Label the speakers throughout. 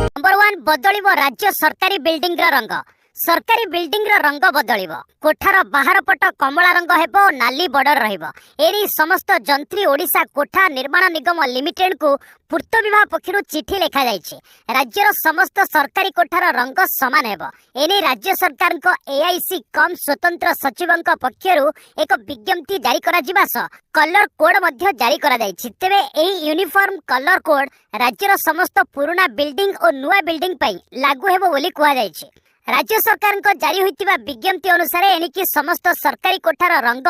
Speaker 1: Number 1 बदलिबो राज्य सरकारी building रंग। सरकारी बिल्डिंग रंग बदलिबो। कोठार बाहर पट कमला रंग हेबो, नाली बॉर्डर रहिबो। एरी समस्त जंत्री ओडिशा कोठा निर्माण निगम लिमिटेड को पूर्त विभाग पक्षरु चिठी लेखा जायछि। राज्यर समस्त सरकारी कोठार रंग समान हेबो। एने राज्य सरकार को एआईसी कम स्वतंत्र सचिवंक पक्षरु एक विज्ञप्ति जारी करा जिबास कलर कोड मध्य जारी करा जायछि। तेबे एही यूनिफॉर्म कलर कोड राज्यर समस्त पुराना बिल्डिंग और नुआ बिल्डिंग पई लागू हेबो बोली कुआ जायछि। राज्य सरकार को जारी होइतिबा विज्ञप्ति अनुसार एनिकी समस्त सरकारी कोठार रंग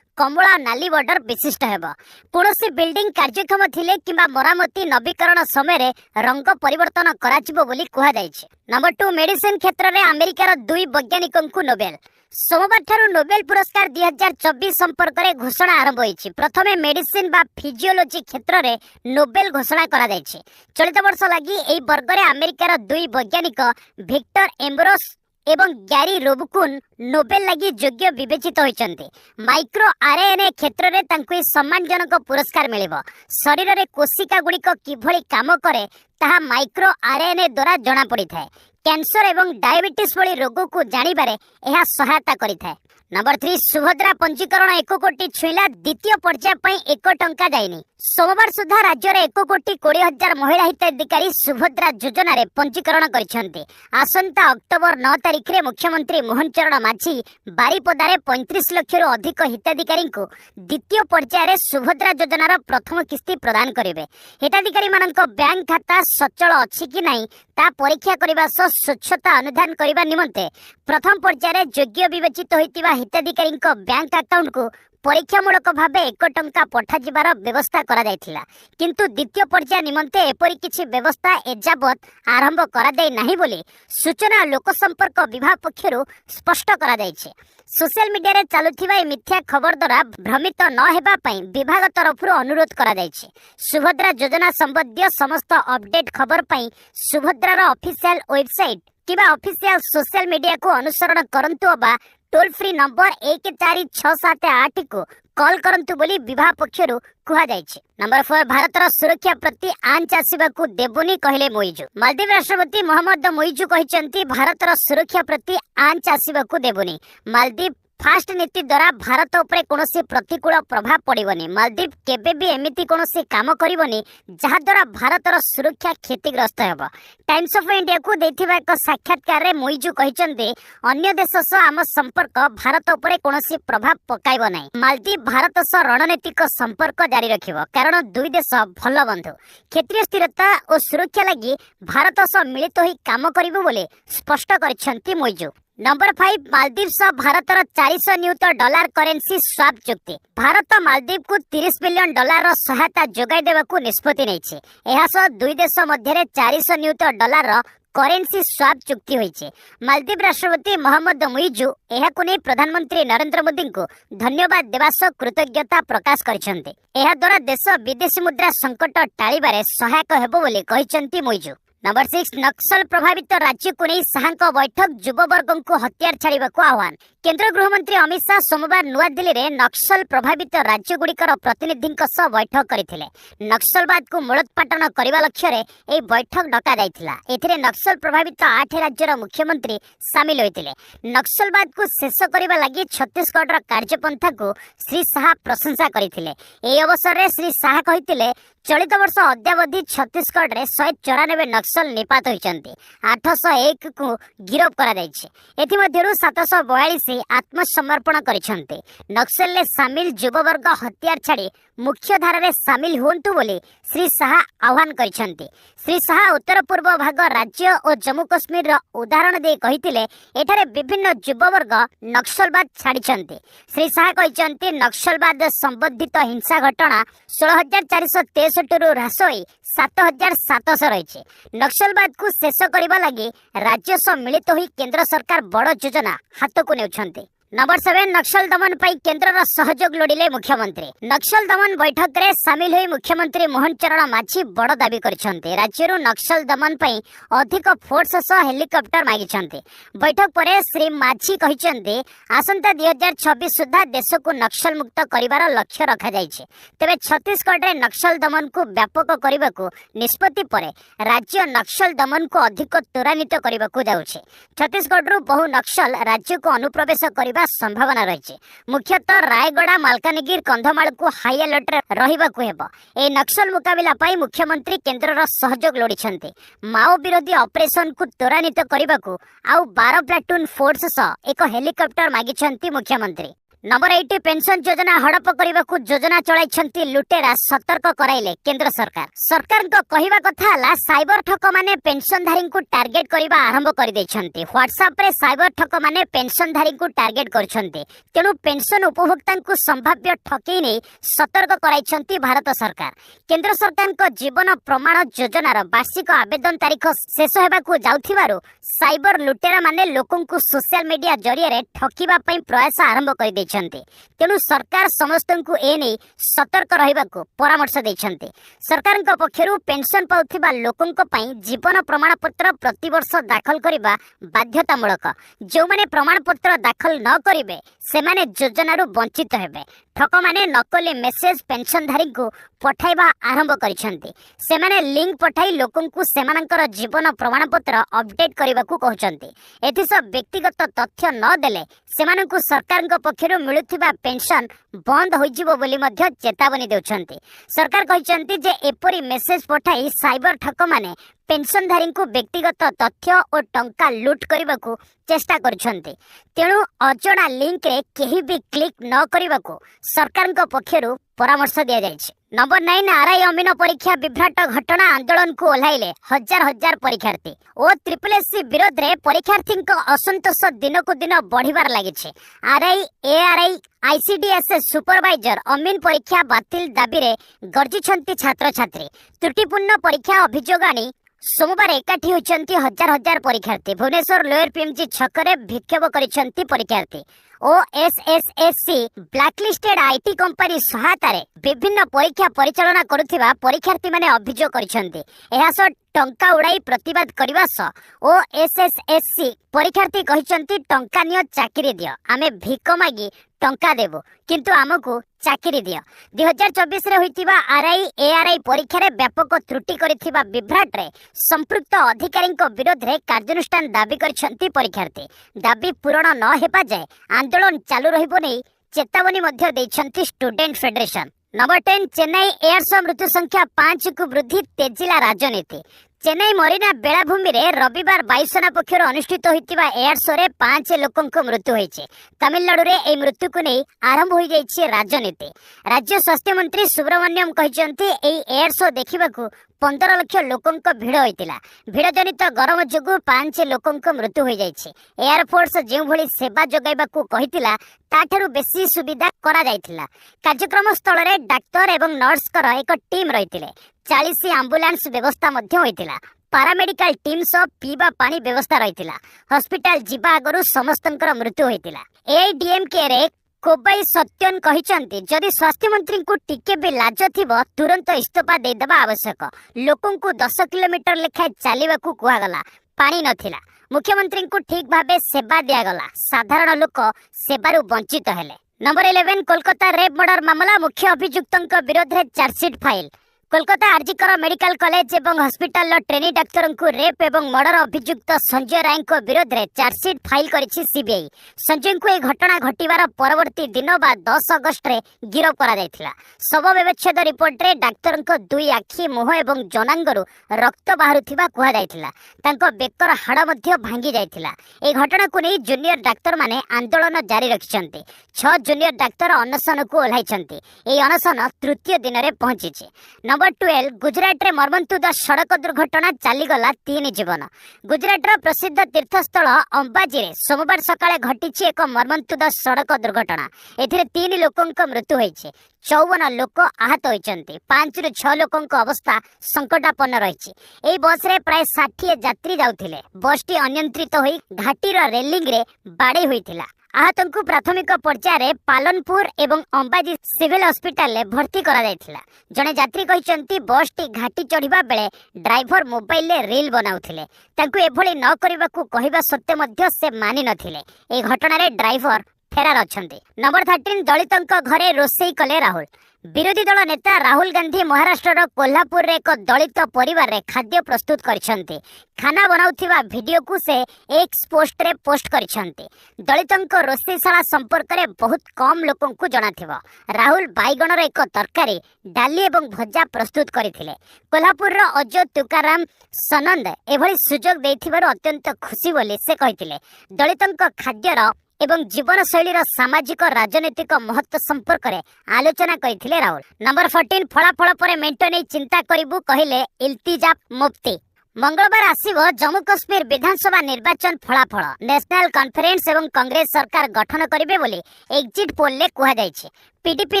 Speaker 1: कमला नाली बॉर्डर विशिष्ट हेबो। कोनोसी बिल्डिंग कार्यक्षम थिले किंबा मरामती नवीकरण समय रंग परिवर्तन कराजिबो बोली कुहा जायछि। नंबर 2 मेडिसिन क्षेत्र में अमेरिकार 2 वैज्ञानिकंकु नोबेल। सोमवार ठारू नोबेल पुरस्कार 2024 संपर्क में घोषणा आरंभ होइछि। प्रथमे मेडिसिन बा फिजियोलॉजी क्षेत्र में नोबेल घोषणा करा जायछि। चलित वर्ष लागि एई वर्ग में अमेरिकार 2 वैज्ञानिक विक्टर एम्ब्रोस एवं ग्यारी रोबकुन नोबेल लगी योग्य विवेचित होइचंती। माइक्रो आरएनए क्षेत्र में तांको सम्मानजनक पुरस्कार मिलिबो। शरीर रे कोशिका गुड़िक किभली काम करे ताहा माइक्रो आरएनए द्वारा जना पड़ी थाए। कैंसर एवं डायबिटीज भली रोग को जानिबारे एहा सहायता करिथाए। नंबर 3 सुभद्रा पंजीकरण 1 कोटी छुईला। द्वितीय पर्याय पई 1 टंका जाइनी। सोमवार सुधा राज्य रे 1 कोटी 20 हजार महिला हिताधिकारी सुभद्रा योजना रे पंजीकरण करिसेंती। आसंता अक्टोबर 9 तारिख रे मुख्यमंत्री मोहन चरण माझी बारीपदा रे 35 लाख रु अधिक हिताधिकारी को द्वितीय पर्याय रे सुभद्रा योजनार प्रथम किस्ती प्रदान करिवे। हिताधिकारी मानक बैंक खाता सचल अछि कि नाही ता परीक्षा करिबा सह स्वच्छता अनुधान करिबा निमंते प्रथम पर्याय रे योग्य विवेचित होइतिबा हिताधिकारी बैंक अकाउंट को परीक्षामूलक भावे 1 टंका पठा जिबार व्यवस्था करा जायथिला। किंतु द्वितीय पर्याय निमंते एपरि किछि व्यवस्था एजाबत आरंभ करा जाय नाही बोली सूचना लोक संपर्क विभाग पक्षरु स्पष्ट करा जायछि। सोशल मीडिया रे चालुथिबा ए मिथ्या खबर द्वारा भ्रमित न हेबा पई विभाग तरफरु अनुरोध करा जायछि। सुभद्रा योजना संबंधी समस्त अपडेट खबर पई सुभद्रार ऑफिशियल वेबसाइट किबा ऑफिशियल सोशल मीडिया को अनुसरण करंतु बा टोल फ्री नंबर 14678 को कॉल करंतु बोली विभाग पक्षरु कुहा जायछि। नंबर 4 भारतर सुरक्षा प्रति आंच आसिबाकू देबोनी कहले मोइजु। मालदीव राष्ट्रपति मोहम्मद मोइजु कहिसंती भारतर सुरक्षा प्रति आंच आसिबाकू देबोनी। मालदीव फास्ट नीति द्वारा भारत उपरे कोनोसी प्रतिकूल प्रभाव पड़िबनी। मालदीव केबे भी एमिति कोनोसी काम करिबनी जहा द्वारा भारतर सुरक्षा क्षतिग्रस्त हेबो। टाइम्स ऑफ इंडिया को देथिबा एक साक्षात्कार रे मोइजु कहिसंती अन्य देश सह आम संपर्क भारत उपरे कोनोसी प्रभाव पकाइबो नाही। मालदीव भारत सह रणनीतिक संपर्क जारी रखिबो कारण दुई देश भल बंधु। क्षेत्रीय स्थिरता और सुरक्षा लागि भारत सह मिलित होई काम करिबो बोले स्पष्ट करिसंती मोइजु। नंबर 5 मालदीव सह भारतर 400 नियुत डॉलर करेंसी स्वाप चुक्ति। भारत मालदीव को 30 बिलियन डॉलर सहायता जोगाई देबाकू निष्पत्ति नैछि। एहा सह दुई देश मध्य 400 नियुत डॉलर करेंसी स्वाप चुक्ति होइछे। मालदीव राष्ट्रपति मोहम्मद मोइजु एहाकू नै प्रधानमंत्री नरेंद्र मोदी को धन्यवाद देवा सह कृतज्ञता प्रकाश करिसंते। एहा द्वारा देश विदेशी मुद्रा संकट टाळिबारे सहायक हेबो बोली कहिसंती मोइजु। नंबर 6 नक्सल प्रभावित राज्य को नहीं साहांक बैठक युववर्ग को हथियार छाड़वा को आह्वान। केंद्र गृहमंत्री अमित शाह सोमवार नुआ दिल्ली में नक्सल प्रभावित राज्य गुड़िकर प्रतिनिधि बैठक करथिले। नक्सलवाद को मूलोत्पाटन करने लक्ष्य रे एही बैठक डका जायथिला। एथिरे नक्सल प्रभावित 8 राज्यर मुख्यमंत्री सामिल होइतिले। नक्सलवाद को शेष करने लगी छत्तीसगढ़ कार्यपंथा को श्री शाह प्रशंसा करथिले। एही अवसर रे श्री शाह कहितिले चलित वर्ष अद्यावधि छत्तीसगढ़ रे 194 नक्सल निपात होइचंती। 801 को गिरफ करा जायछि। एथि मध्यरु 742 आत्मसमर्पण करिसंते। नक्सल ले सामिल युववर्ग हथियार छाड़ी मुख्य धारा रे सामिल होंतु बोले श्री शाह आह्वान करिसंते। श्री शाह उत्तर पूर्व भाग राज्य और जम्मू कश्मीर रा उदाहरण दे कहितिले एठारे विभिन्न युववर्ग नक्सलवाद छाड़िसंते। श्री शाह कहिसंते नक्सलवाद संबंधित हिंसा घटना 16463 रु ह्रास होई 7700 रही। नक्सलवाद को शेष करने लगी राज्य सह मिलित होई केंद्र सरकार बड़ योजना हाथ को नेउछंते। नंबर 7 नक्सल दमन पर केंद्र सहयोग लोड़िले मुख्यमंत्री। नक्सल दमन बैठक में सामिल हुई मुख्यमंत्री मोहन चरण माझी बड़ दाबी करछन्ते। राज्यरू नक्सल दमन पर अधिक फोर्स सह हेलिकॉप्टर मागिछन्ते। बैठक पर श्री माझी कहिछन्ते आसंता 2026 सुधा देश को नक्सल मुक्त करिवार लक्ष्य रखा जाइछे। तेबे छत्तीसगढ़ रे नक्सल दमन को व्यापक करने को निष्पत्ति पर राज्य नक्सल दमन को अधिक त्वरान्वित करने को जाउछे। छत्तीसगढ़ बहु नक्सल राज्य को अनुप्रवेश करने संभावना रही। मुख्यतः रायगड़ा मालकानगिरी कंधमाल को हाई अलर्ट रहिबाकु हेबो। ए नक्सल मुकाबिला पाई मुख्यमंत्री केंद्र सहयोग लोड़िछन्ते। माओ विरोधी ऑपरेशन को त्वरान्वित करने आउ 12 प्लाटून फोर्स सह एक हेलिकॉप्टर मागिछन्ती मुख्यमंत्री। नंबर 8 पेंशन योजना हड़प करने को योजना चलाई लुटेरा सतर्क कराइले केंद्र सरकार। सरकार को कहवा कथा है साइबर ठक माने पेंशनधारी को टार्गेट करने आरंभ कर देछन्ते। व्हाट्सएप रे साइबर ठक माने पेंशनधारी को टार्गेट करछन्ते। तेणु पेंशन उपभोक्ता को संभाव्य ठकई नहीं सतर्क कराइछन्ती भारत सरकार। केंद्र सरकार को जीवन प्रमाण योजनार वार्षिक आवेदन तारीख शेष होबाकू जाउथिबारु साइबर लुटेरा माने लोकन को सोशल मीडिया जरिए ठकिबा पई प्रयास आरंभ कर देछन्ते। तेणु सरकार समस्त को ए नहीं सतर्क रहिबाकू परामर्श देछन्ते। सरकार पक्षरु पेंशन पाउथिबा लोकन पई जीवन प्रमाण पत्र प्रति वर्ष दाखल करिबा बाध्यतामूलक। जो माने प्रमाण पत्र दाखल न करिवे सेमाने योजनारु वंचित हेबे। ठक माने नकली मेसेज पेंशनधारी को पठाइबा आरंभ करिसन्ते। सेमाने लिंक पठाई लोकन को सेमानकर जीवन प्रमाण पत्र अपडेट करबाकू कहउचन्ते। एथिस व्यक्तिगत तथ्य न देले सेमानकू सरकार पक्षरु मिलुथिबा पेंशन बंद होइजिबो बोली मध्य चेतावनी देउछन्ते। सरकार कहिसन्ते जे एपरी मेसेज पठाई साइबर ठक माने पेंशनधारी को व्यक्तिगत तथ्य और टंका लूट करने को चेष्टा करछन्ते। तेणु अजଣା लिंक रे केही भी क्लिक न करने को सरकार पक्षरु परामर्श दिया जाइछे। नंबर 9 आरआई अमीन परीक्षा विभ्राट घटना आंदोलन को ओह्लाइले हजार हजार परीक्षार्थी और ट्रिपलएससी विरोध रे परीक्षार्थी असंतोष दिन को दिन बढ़िबार लागिछे। आरआई एआरआई आईसीडीएस सुपरवाइजर अमीन परीक्षा बातिल दाबी रे गर्जिछन्ती छात्र छात्री। त्रुटिपूर्ण परीक्षा अभियोग आनी सोमवार एकाठी होइछन्ती हजार हजार परीक्षार्थी। भुवनेश्वर लोयर पीएमजी छकरे विक्षोभ करिछन्ती परीक्षार्थी। ओएसएसएससी ब्लैकलिस्टेड आईटी कंपनी सहायता रे विभिन्न परीक्षा परिचालना करुथिबा परीक्षार्थी माने अभियोग करिछन्ती। एहास टंका उड़ाई प्रतिवाद करबा स ओएसएसएससी परीक्षार्थी कहिछन्ती टंका नियो चाकरी दियो। आमे भिक मागी टंका देबो किंतु आमको चाकरी दियो। 2024 रे होइतिबा आरआई एआरआई परीक्षा रे व्यापक त्रुटि करिथिबा विभ्राट रे संपृक्त अधिकारी विरोध रे कार्यानुष्ठान दाबी करिछन्ती परीक्षार्थी। दाबी पूरण न हेबा जाय आंदोलन चालू रहिबो नै चेतावनी मध्य दैछन्ती स्टूडेंट फेडरेशन। नंबर 10 चेन्नई एयर्स मृत्यु संख्या 5 को वृद्धि तेजिला राजनीति। चेन्नई मरीना बेलाभूमि रे रविवार वायुसेना पक्षर अनुष्ठित होइतिबा एयर शो रे 5 लोकंक मृत्यु होइछे। तमिलनाडु रे एई मृत्यु को नै आरंभ होई जाइछे राजनीति। राज्य स्वास्थ्य मंत्री सुब्रमण्यम कहिसन्ते एई एयर शो देखिबाकू 15 लाख लोकंक भिड़ होइतिला। भिड़ जनित गरम जोगु 5 लोकंक मृत्यु होई जाइछे। एयरफोर्स जेउ भली सेवा जोगाइबाकू कहितिला ताठारु बेसी सुविधा करा जाइतिला। कार्यक्रम स्थल रे डाक्टर एवं नर्स कर एक टीम रहितिले। 40 एम्बुलेंस व्यवस्था मध्य होइतिला। पारामेडिकल टीम सह पीवा पानी व्यवस्था रहितिला। हॉस्पिटल जिबा आगरु समस्तंकर मृत्यु होइतिला। एआईडीएमके रे कोबाई सत्यन कहिसन्ती जदि स्वास्थ्य मंत्री को टिके भी लाज थिबो तुरंत इस्तीफा देदबा आवश्यक। लोकन को 10 किलोमीटर लेखाय चालिबाकू कुहागला। पानी नथिला। मुख्यमंत्री को ठीक भाबे सेवा दियागला। साधारण लोक सेवारु वंचित हेले। नंबर 11 कोलकाता रेप मर्डर मामला मुख्य अभियुक्तंक विरोध रे chargesheet file. Kolkata RG Kar medical college एवं हॉस्पिटल ट्रेनी डाक्तर को रेप एवं मर्डर अभियुक्त संजय राय को विरोध में चार्जशीट फाइल करिछि सीबीआई। संजय को यह घटना घटिबार परवर्ती दिन बा 10 अगस्त रे गिरफ करा जायथिला। शव व्यवच्छेद रिपोर्ट रे डाक्तर को 2 आखि मुह एवं जनांगरु रक्त बाहरुथिबा कुहा जायथिला। तांको बेकर हाड़ मध्य भांगी जायथिला। ए घटना को नै जूनियर डाक्तर माने आंदोलन जारी रखिसंती। 6 जूनियर डाक्तर अनशन को ओह्लाइछंती। ए अनशन तृतीय दिन रे पहुंचीछि। नंबर 12 गुजरात रे मर्मन्तुद सड़क दुर्घटना चालीगला 3 जीवन। गुजरात रो प्रसिद्ध तीर्थस्थल अंबाजी रे सोमवार सकाळे घटिछि एक मर्मन्तुद सड़क दुर्घटना। एथिरे 3 लोकंक मृत्यु होइछि। 54 लोक आहत होइछन्ति। 5 रु 6 लोकंक अवस्था संकटापन्न रहिछि। एई बस रे प्राय 60 यात्री जाउथिले। बसटी अनियंत्रित होई घाटीर रेलिंग रे बाडे होइथिला। आहतंकु प्राथमिक पर्यायर पालनपुर एवं अंबाजी सिविल हॉस्पिटल में भर्ती करा जायथिला। जणे यात्री कहिसंती बस टी घाटी चढ़िबा बेले ड्राइवर मोबाइल रे रील बनाउथिले। तांकु एभली न करिबाकू कहिबा सत्ते मध्य से मानि नथिले। ए घटना रे ड्राइवर फेरार अछंती। नंबर 13 दलितंक घरे रोसई कले राहुल। विरोधी दल नेता राहुल गांधी महाराष्ट्र कोल्हापुर रे एक दलित परिवार रे खाद्य प्रस्तुत करिसंती। खाना बनाउथिबा वीडियो को से एक्स पोस्ट रे पोस्ट करिसंती। दलितंक रोसईशाला संपर्क रे बहुत कम लोकन को जणाथिबो। राहुल बाइगण रे एक तरकारी डाली एवं भजा प्रस्तुत करिथिले। कोल्हापुर रो अजय तुकाराम सनंद एभली सुजोग देथिबार अत्यंत खुशी बोली से कहिथिले। दलितंक खाद्यर एवं जीवन शैली सामाजिक राजनीतिक महत्व संपर्क में आलोचना करथिले राहुल। नंबर 14 फलाफल पर मेंट नहीं चिंता करिबु कहिले इल्तिजाफ मुफ्ती। मंगलवार आसिबो जम्मू कश्मीर विधानसभा निर्वाचन फलाफल। नेशनल कॉन्फ्रेंस एवं कांग्रेस सरकार गठन करिवे बोली एग्जिट पोल ले कुहा जायछि। पीडीपी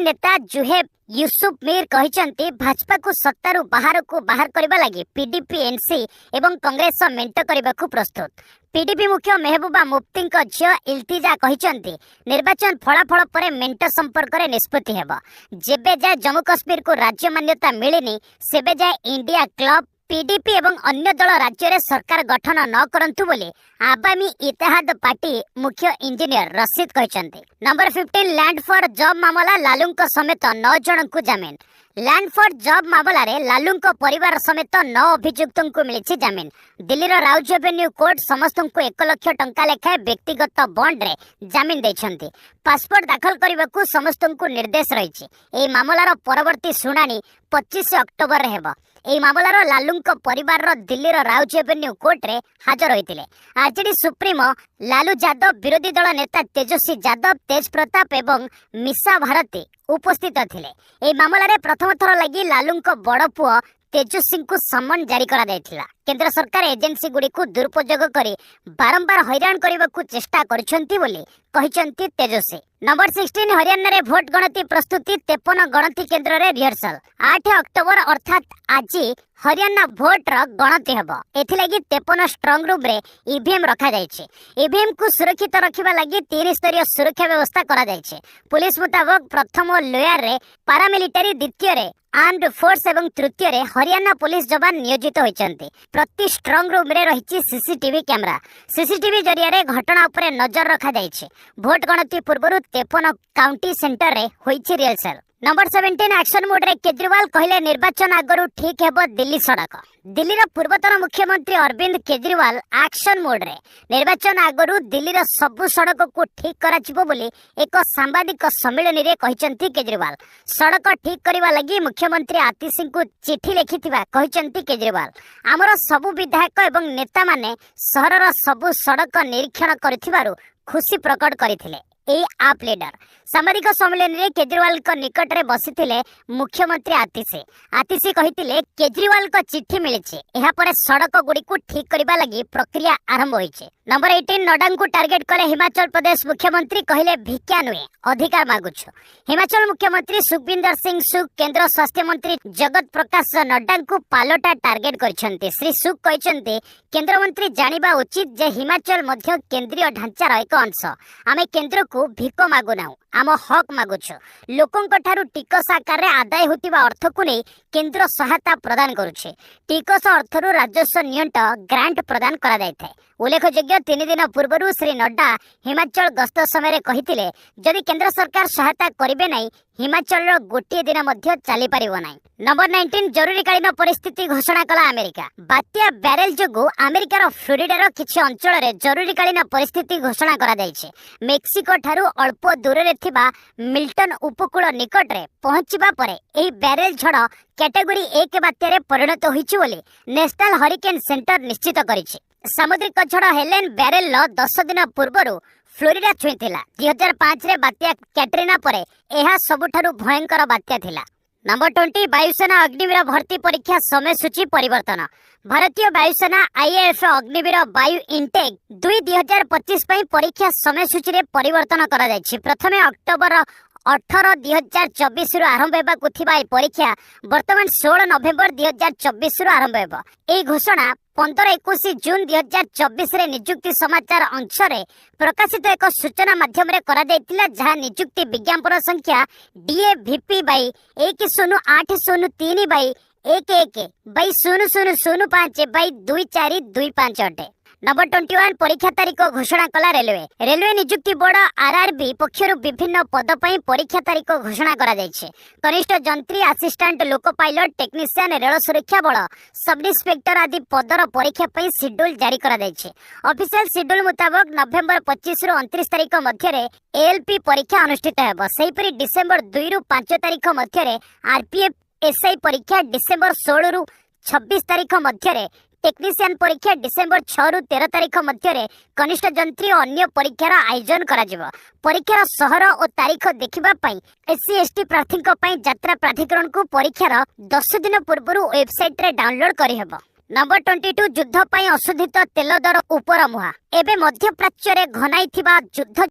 Speaker 1: नेता जुहेब यूसुफ मीर कहिसंती भाजपा को सत्तारू बाहर करबा लागि पीडीपी एनसी एवं कांग्रेस मेंट करबा को प्रस्तुत। पीडीपी मुख्य मेहबूबा मुफ्ती झियो इल्तिजा कहिसंती निर्वाचन फलाफल पर मेंट संपर्क में निष्पत्ति हेबो। जेबे जाय जम्मू कश्मीर को राज्य मान्यता मिलिनी सेबे जाय इंडिया क्लब पीडीपी एवं अन्य दल राज्य रे सरकार गठन न करंतु बोली आवामी इत्तेहाद पार्टी मुख्य इंजीनियर रशीद कहिसंती। नंबर 15 लैंड फॉर जॉब मामला लालूंक समेत 9 जन को जामिन। लैंड फॉर जॉब मामला रे लालूंक परिवार समेत 9 अभियुक्तों को मिली जामिन। दिल्ली राउज एवेन्यू कोर्ट समस्त को 1 लाख टंका लेखाए व्यक्तिगत बॉन्ड रे जामिन देछंती। पासपोर्ट दाखल करने को समस्त को निर्देश रही। ए मामलार परवर्ती शुणाणी 25 अक्टोबर रे हेबो। एही मामलार लालूंक परिवार दिल्ली राउज एवेन्यू कोर्ट रे हाजर होइतिले। आरजेडी सुप्रीमो लालू यादव, विरोधी दल नेता तेजस्वी यादव, तेज प्रताप एवं मिसा भारती उपस्थित थिले। एही मामलार प्रथम थर लगी लालूंक बड़ पुओ तेजस्वी को सम्मन जारी करा जायथिला। केंद्र सरकार एजेंसी गुडी को दुरुपयोग करी बारंबार हैरान करबा को चेष्टा करछंती बोली कहिसंती तेजस्वी। नंबर 16 हरियाणा रे भोट गणति प्रस्तुति 53 गणति केंद्र रे रिहर्सल। 8 अक्टोबर अर्थात आज हरियाणा भोट र गणति हेबो। एथिलागी 53 स्ट्रांग रूम रे ईवीएम रखा जायछि। ईवीएम को सुरक्षित रखिबा लागि 3 स्तरीय सुरक्षा व्यवस्था करा जायछि। पुलिस मुताबिक प्रथम लोयर रे पारामिलिटारी, द्वितीय रे आर्म्ड फोर्स एवं तृतीय रे हरियाणा पुलिस जवान नियोजित होइचंती। प्रति स्ट्रांग रूम रे रहिछि सीसीटीवी कैमरा। सीसीटीवी जरिया रे घटना उपरे नजर रखा जायछि। भोट गणति पूर्व 53 काउंटी सेंटर रे होइछि रिहर्सल। नंबर 17 एक्शन मोड रे केजरीवाल कहले निर्वाचन आगरु ठीक हेबो दिल्ली सड़क। दिल्ली रो पूर्वतन मुख्यमंत्री अरविंद केजरीवाल एक्शन मोड रे निर्वाचन आगरु दिल्ली रो सबु सड़क को ठीक कराजिबो बोली एक सांबादिक सम्मेलन रे कहिसंती केजरीवाल। सड़क ठीक करबा लागि मुख्यमंत्री आतिश सिंह को चिठी लिखिथिबा कहिसंती केजरीवाल। हमर सबु विधायक एवं नेता माने शहर रो सबु सड़क निरीक्षण करथिबारु खुशी प्रकट करथिले। ए आप लीडर सामाजिक सम्मेलन रे केजरीवाल को निकट रे बसिथिले मुख्यमंत्री आतिशी कहिथिले केजरीवाल को चिट्ठी मिलिछि। एहा परे सड़क गुडी को ठीक करबा लागि प्रक्रिया आरंभ होइछि। नंबर 18 नड्डा को टार्गेट कले हिमाचल प्रदेश मुख्यमंत्री कहले भिक्षा नुए अधिकार मागुछु। हिमाचल मुख्यमंत्री सुखविंदर सिंह सुख केंद्र स्वास्थ्य मंत्री जगत प्रकाश नड्डा को पालोटा टार्गेट करछंती। श्री सुख कहछंती केंद्र मंत्री जानिबा उचित जे हिमाचल मध्य केंद्रीय ढांचार एक अंश। आमे केंद्र को भिक मागुना, आम हक मागुछु। लोकंक ठारू टिकस आकार रे आदाय होतिबा अर्थ को नै केंद्र सहायता प्रदान करुछे। टिकस अर्थरु राजस्व नियंट ग्रांट प्रदान करा जायथाय। उल्लेखयोग्य 3 दिन पूर्व श्री नड्डा हिमाचल गस्त समय कहिथिले जदि केंद्र सरकार सहायता करिवे नै हिमाचल गोटे दिन मध्य चली पारिबो नै। नंबर 19 जरूरीकालीन परिस्थिति घोषणा कला अमेरिका। बात्या बैरेल जोगु अमेरिकार फ्लोरिडार किछि अंचल रे जरूरीकालीन परिस्थिति घोषणा करा जायछि। मेक्सिको ठारू अल्प दूर रे थिबा मिल्टन उपकूल निकट रे पहुंचबा परे एही बैरेल झड़ कैटेगरी 1 बात्या रे परिणत होइछि बोली नेशनल हरिकेन सेंटर निश्चित करिछि। सामुद्रिक झड़ हेलेन बैरेल 10 दिन पूर्व फ्लोरिडा छुईथिला। 2005 रे बात्या कैटरीना परे एहा सबुठारू भयंकर बात्या थिला। नंबर 20 वायुसेना अग्निवीर भर्ती परीक्षा समय सूची परिवर्तन। भारतीय वायुसेना आईएएफ अग्निवीर वायु इंटेक 2025 परीक्षा समय सूची रे परिवर्तन करा जायछि। प्रथमे अक्टोबर 18/2024 रु आरंभ हेबाकु थिबा ए परीक्षा वर्तमान 16 नवेम्बर 2024 रु आरंभ हेबो। एई घोषणा 15-21 जून 2024 रे नियुक्ति समाचार अंश रे प्रकाशित एक सूचना माध्यम रे करा दैतिला, जहा नियुक्ति विज्ञापन संख्या DAVP बाई 108003 बाई 11/0005/2425 अटे। नंबर 21 परीक्षा तारीख घोषणा कला रेलवे नियुक्ति बोर्ड RRB पक्षर विभिन्न पद पर परीक्षा तारीख घोषणा करा जायछि। कनिष्ठ जंत्री, assistant loco pilot, technician, rail सुरक्षा बल, सब इंस्पेक्टर आदि पदर परीक्षा पर शेड्यूल जारी करा जायछि। ऑफिशियल शेड्यूल मुताबिक नवेम्बर 25 रु 29 तारीख मध्य ALP परीक्षा अनुष्ठित हेबो। सेहिपरि डिसेंबर 2 रु 5 तारीख मध्य RPF SI परीक्षा, डिसेंबर 16 रु 26 तारीख मध्य टेक्नीशियन परीक्षा, डिसेंबर 6 रु 13 तारीख मध्य कनिष्ठ जंत्री और अन्य परीक्षार आयोजन करा। परीक्षार सहर और तारीख देखिबा पई SC ST प्रार्थी यात्रा प्राधिकरण को परीक्षार 10 दिन पूर्व वेबसाइट रे डाउनलोड करि हेबो। नंबर 22 युद्ध पई अशोधित तेल दर उपर मुहा। एबे मध्यप्राच्य रे घनाई थिबा युद्ध